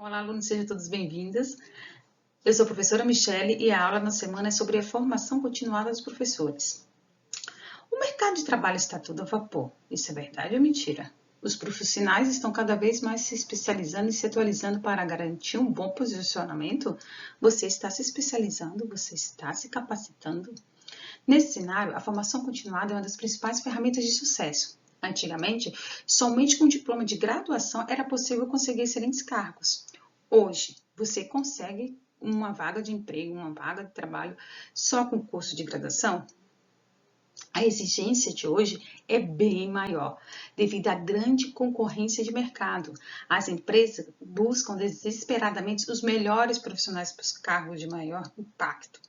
Olá, alunos, sejam todos bem-vindos. Eu sou a professora Michele e a aula na semana é sobre a formação continuada dos professores. O mercado de trabalho está todo a vapor. Isso é verdade ou mentira? Os profissionais estão cada vez mais se especializando e se atualizando para garantir um bom posicionamento? Você está se especializando? Você está se capacitando? Nesse cenário, a formação continuada é uma das principais ferramentas de sucesso. Antigamente, somente com diploma de graduação era possível conseguir excelentes cargos. Hoje, você consegue uma vaga de emprego, uma vaga de trabalho só com curso de graduação? A exigência de hoje é bem maior, devido à grande concorrência de mercado. As empresas buscam desesperadamente os melhores profissionais para os cargos de maior impacto.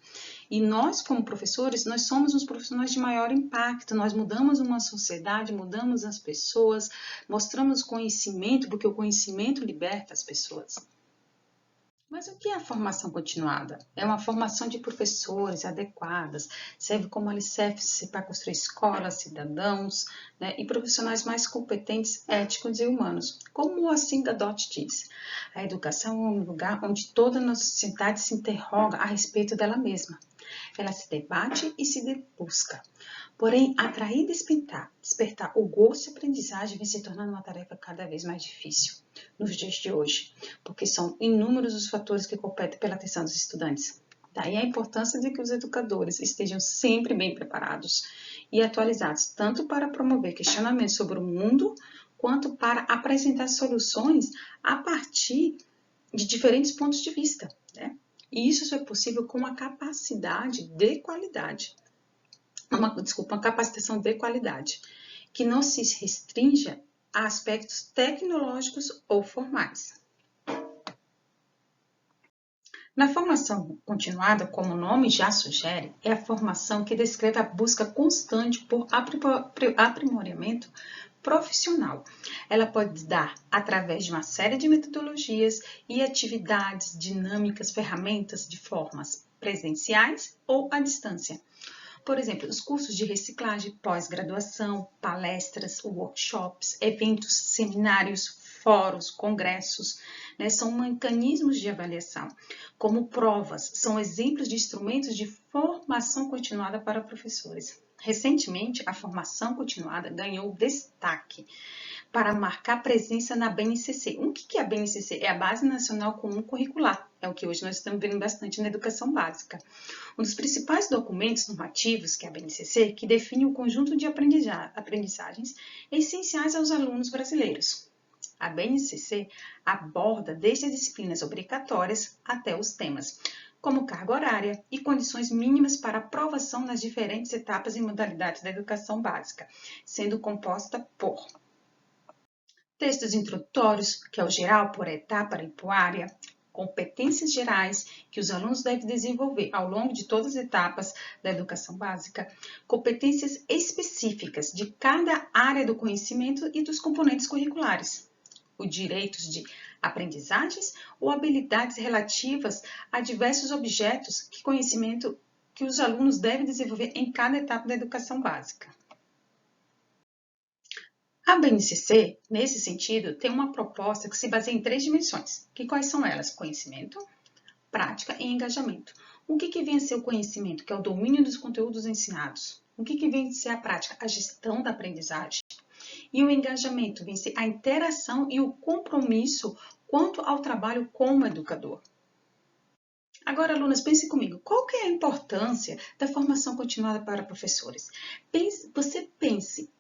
E nós, como professores, nós somos os profissionais de maior impacto. Nós mudamos uma sociedade, mudamos as pessoas, mostramos conhecimento, porque o conhecimento liberta as pessoas. Mas o que é a formação continuada? É uma formação de professores adequadas, serve como alicerce para construir escolas, cidadãos, e profissionais mais competentes, éticos e humanos. Como a Singa Dott diz, a educação é um lugar onde toda a nossa sociedade se interroga a respeito dela mesma. Ela se debate e se busca. Porém, atrair e despertar o gosto e aprendizagem vem se tornando uma tarefa cada vez mais difícil nos dias de hoje, porque são inúmeros os fatores que competem pela atenção dos estudantes. Daí a importância de que os educadores estejam sempre bem preparados e atualizados, tanto para promover questionamentos sobre o mundo, quanto para apresentar soluções a partir de diferentes pontos de vista, né? E isso só é possível com uma capacidade de qualidade. Uma capacitação de qualidade, que não se restrinja a aspectos tecnológicos ou formais. Na formação continuada, como o nome já sugere, é a formação que descreve a busca constante por aprimoramento profissional. Ela pode dar através de uma série de metodologias e atividades dinâmicas, ferramentas de formas presenciais ou à distância. Por exemplo, os cursos de reciclagem, pós-graduação, palestras, workshops, eventos, seminários, fóruns, congressos, são mecanismos de avaliação. Como provas, são exemplos de instrumentos de formação continuada para professores. Recentemente, a formação continuada ganhou destaque para marcar presença na BNCC. O que é a BNCC? É a Base Nacional Comum Curricular. É o que hoje nós estamos vendo bastante na educação básica. Um dos principais documentos normativos, que é a BNCC, que define o conjunto de aprendizagens essenciais aos alunos brasileiros. A BNCC aborda desde as disciplinas obrigatórias até os temas, como carga horária e condições mínimas para aprovação nas diferentes etapas e modalidades da educação básica, sendo composta por textos introdutórios, que é o geral por etapa e por área, competências gerais que os alunos devem desenvolver ao longo de todas as etapas da educação básica, competências específicas de cada área do conhecimento e dos componentes curriculares, os direitos de aprendizagens ou habilidades relativas a diversos objetos que conhecimento que os alunos devem desenvolver em cada etapa da educação básica. A BNCC, nesse sentido, tem uma proposta que se baseia em 3 dimensões. Quais são elas? Conhecimento, prática e engajamento. O que vem a ser o conhecimento? Que é o domínio dos conteúdos ensinados. O que vem a ser a prática? A gestão da aprendizagem. E o engajamento vem a ser a interação e o compromisso quanto ao trabalho como educador. Agora, alunas, pense comigo, qual que é a importância da formação continuada para professores? Você pense,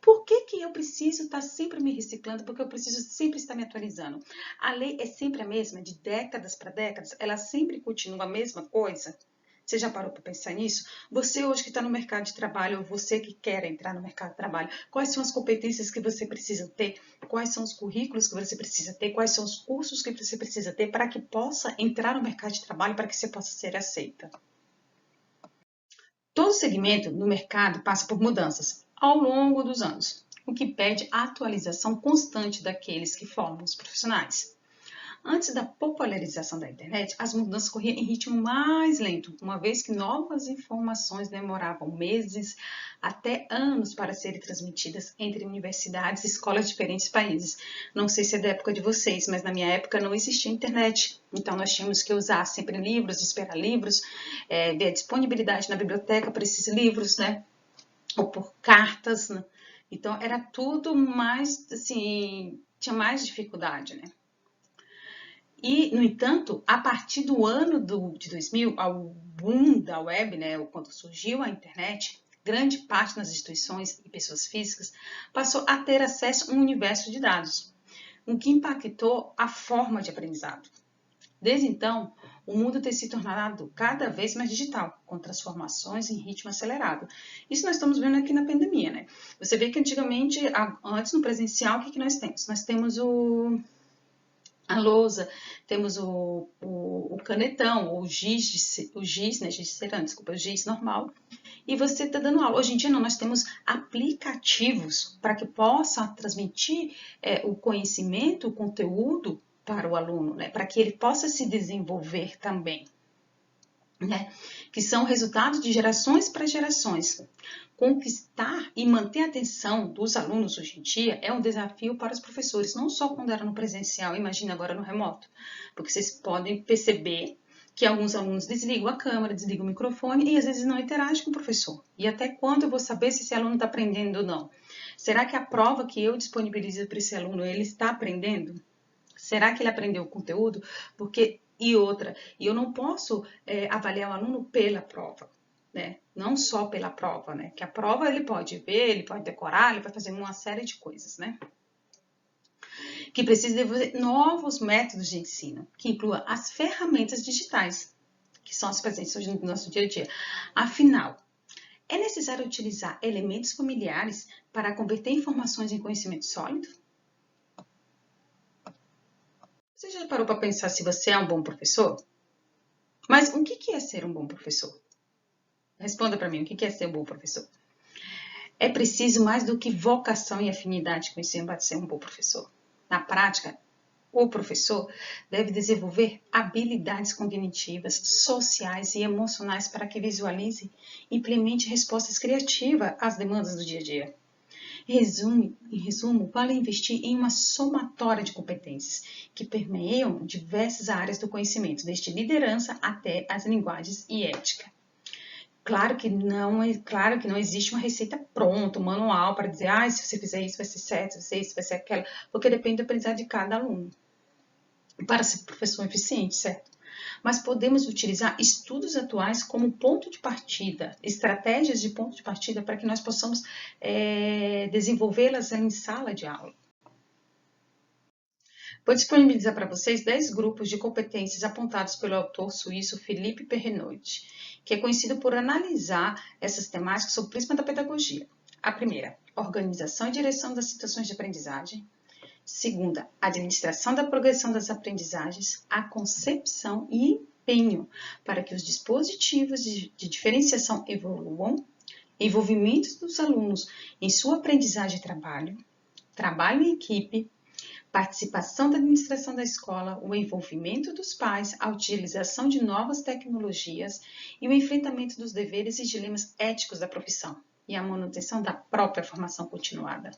por que eu preciso estar sempre me reciclando? Porque eu preciso sempre estar me atualizando? A lei é sempre a mesma, de décadas para décadas? Ela sempre continua a mesma coisa? Você já parou para pensar nisso? Você hoje que está no mercado de trabalho, ou você que quer entrar no mercado de trabalho, quais são as competências que você precisa ter? Quais são os currículos que você precisa ter? Quais são os cursos que você precisa ter para que possa entrar no mercado de trabalho, para que você possa ser aceita? Todo segmento no mercado passa por mudanças ao longo dos anos, o que pede a atualização constante daqueles que formam os profissionais. Antes da popularização da internet, as mudanças corriam em ritmo mais lento, uma vez que novas informações demoravam meses até anos para serem transmitidas entre universidades e escolas de diferentes países. Não sei se é da época de vocês, mas na minha época não existia internet. Então nós tínhamos que usar sempre livros, esperar livros, ver a disponibilidade na biblioteca para esses livros, né? Ou por cartas, né? Então era tudo mais, assim, tinha mais dificuldade, né? E, no entanto, a partir do ano de 2000, ao boom da web, né, quando surgiu a internet, grande parte das instituições e pessoas físicas passou a ter acesso a um universo de dados, o que impactou a forma de aprendizado. Desde então, o mundo tem se tornado cada vez mais digital, com transformações em ritmo acelerado. Isso nós estamos vendo aqui na pandemia, né? Você vê que antigamente, antes no presencial, o que nós temos? Nós temos a lousa, temos o canetão, o giz, né, giz cerâmico, desculpa, o giz normal, e você está dando aula. Hoje em dia não, nós temos aplicativos para que possa transmitir o conhecimento, o conteúdo para o aluno, né, para que ele possa se desenvolver também. Né, que são resultados de gerações para gerações. Conquistar e manter a atenção dos alunos hoje em dia é um desafio para os professores, não só quando era no presencial, imagina agora no remoto, porque vocês podem perceber que alguns alunos desligam a câmera, desligam o microfone e às vezes não interagem com o professor. E até quando eu vou saber se esse aluno está aprendendo ou não? Será que a prova que eu disponibilizo para esse aluno, ele está aprendendo? Será que ele aprendeu o conteúdo? E eu não posso avaliar o aluno pela prova, né? Não só pela prova, né? Que a prova ele pode ver, ele pode decorar, ele pode fazer uma série de coisas, né? Que precisa desenvolver novos métodos de ensino, que incluam as ferramentas digitais, que são as presentes hoje no nosso dia a dia. Afinal, é necessário utilizar elementos familiares para converter informações em conhecimento sólido? Você já parou para pensar se você é um bom professor? Mas o que é ser um bom professor? Responda para mim, o que é ser um bom professor? É preciso mais do que vocação e afinidade com o ensino para ser um bom professor. Na prática, o professor deve desenvolver habilidades cognitivas, sociais e emocionais para que visualize e implemente respostas criativas às demandas do dia a dia. Em resumo, vale investir em uma somatória de competências que permeiam diversas áreas do conhecimento, desde liderança até as linguagens e ética. Claro que não existe uma receita pronta, um manual para dizer, se você fizer isso vai ser certo, se você fizer isso vai ser aquilo, porque depende do aprendizado de cada aluno. Para ser professor eficiente, certo? Mas podemos utilizar estudos atuais como ponto de partida, estratégias de ponto de partida para que nós possamos desenvolvê-las em sala de aula. Vou disponibilizar para vocês 10 grupos de competências apontados pelo autor suíço Philippe Perrenoud, que é conhecido por analisar essas temáticas sob o prisma da pedagogia. A primeira, organização e direção das situações de aprendizagem. Segunda, administração da progressão das aprendizagens, a concepção e empenho para que os dispositivos de diferenciação evoluam, envolvimento dos alunos em sua aprendizagem e trabalho em equipe, participação da administração da escola, o envolvimento dos pais, a utilização de novas tecnologias e o enfrentamento dos deveres e dilemas éticos da profissão e a manutenção da própria formação continuada.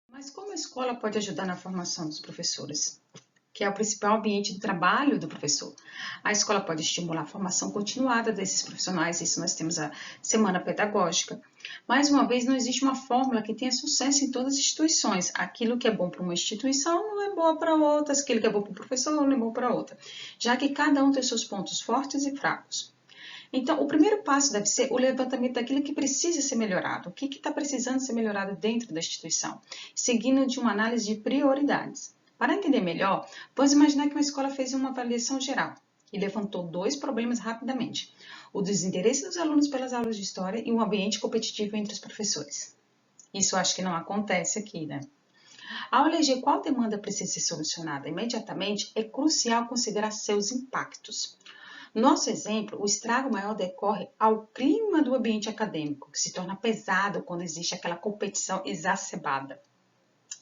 Mas como a escola pode ajudar na formação dos professores? Que é o principal ambiente de trabalho do professor. A escola pode estimular a formação continuada desses profissionais, isso nós temos a semana pedagógica. Mais uma vez, não existe uma fórmula que tenha sucesso em todas as instituições. Aquilo que é bom para uma instituição não é bom para outras, aquilo que é bom para o professor não é bom para outra, já que cada um tem seus pontos fortes e fracos. Então, o primeiro passo deve ser o levantamento daquilo que precisa ser melhorado, o que está precisando ser melhorado dentro da instituição, seguindo de uma análise de prioridades. Para entender melhor, vamos imaginar que uma escola fez uma avaliação geral e levantou 2 problemas rapidamente: o desinteresse dos alunos pelas aulas de história e o ambiente competitivo entre os professores. Isso acho que não acontece aqui, né? Ao eleger qual demanda precisa ser solucionada imediatamente, é crucial considerar seus impactos. No nosso exemplo, o estrago maior decorre ao clima do ambiente acadêmico, que se torna pesado quando existe aquela competição exacerbada.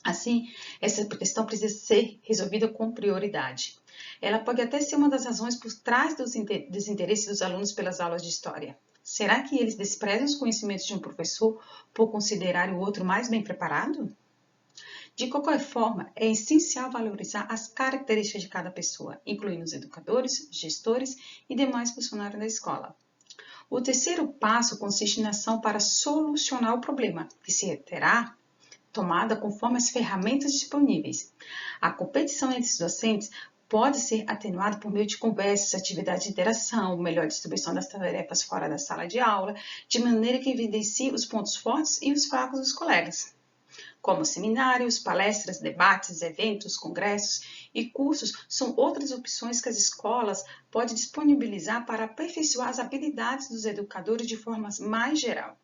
Assim, essa questão precisa ser resolvida com prioridade. Ela pode até ser uma das razões por trás do desinteresse dos alunos pelas aulas de história. Será que eles desprezam os conhecimentos de um professor por considerar o outro mais bem preparado? De qualquer forma, é essencial valorizar as características de cada pessoa, incluindo os educadores, gestores e demais funcionários da escola. O terceiro passo consiste na ação para solucionar o problema, que se terá tomada conforme as ferramentas disponíveis. A competição entre os docentes pode ser atenuada por meio de conversas, atividades de interação, melhor distribuição das tarefas fora da sala de aula, de maneira que evidencie os pontos fortes e os fracos dos colegas, como seminários, palestras, debates, eventos, congressos e cursos são outras opções que as escolas podem disponibilizar para aperfeiçoar as habilidades dos educadores de forma mais geral.